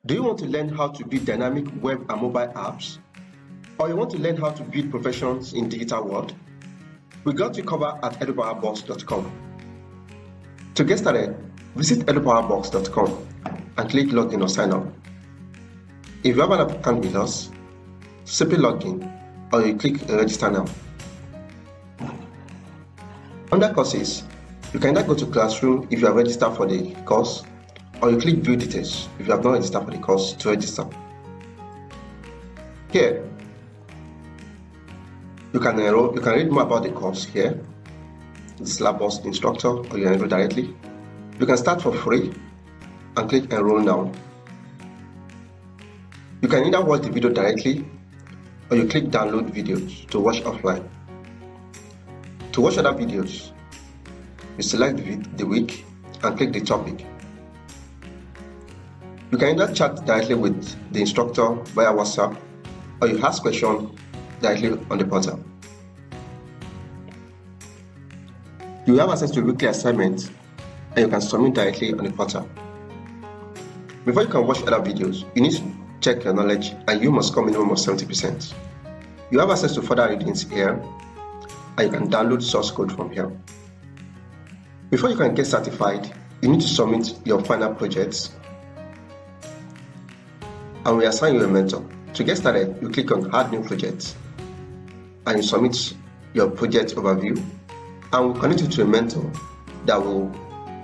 Do you want to learn how to build dynamic web and mobile apps? Or you want to learn how to build professions in digital world? We got you covered at Edupowerbox.com. To get started, visit Edupowerbox.com and click login or sign up. If you have an account with us, simply log in or you click register now. Under courses, you can either go to Classroom if you are registered for the course, or you click View Details if you have not registered for the course to register. Here, you can read more about the course here, the syllabus, the instructor, or you enroll directly. You can start for free and click Enroll Now. You can either watch the video directly or you click Download Videos to watch offline. To watch other videos, you select the week and click the topic. You can either chat directly with the instructor via WhatsApp or you ask questions directly on the portal. You have access to weekly assignments and you can submit directly on the portal. Before you can watch other videos, you need to check your knowledge and you must score minimum of 70%. You have access to further readings here and you can download source code from here. Before you can get certified, you need to submit your final projects and we assign you a mentor. To get started, you click on Add New Project and you submit your project overview and we'll connect you to a mentor that will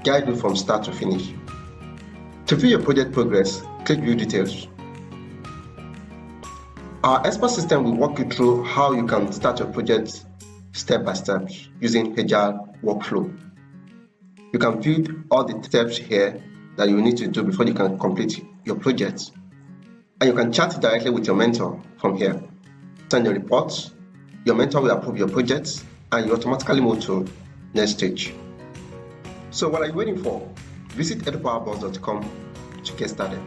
guide you from start to finish. To view your project progress, click View Details. Our expert system will walk you through how you can start your project step by step using Agile workflow. You can view all the steps here that you need to do before you can complete your project. And you can chat directly with your mentor from here. Send your reports, your mentor will approve your projects, and you automatically move to next stage. So what are you waiting for? Visit edupowerbox.com to get started.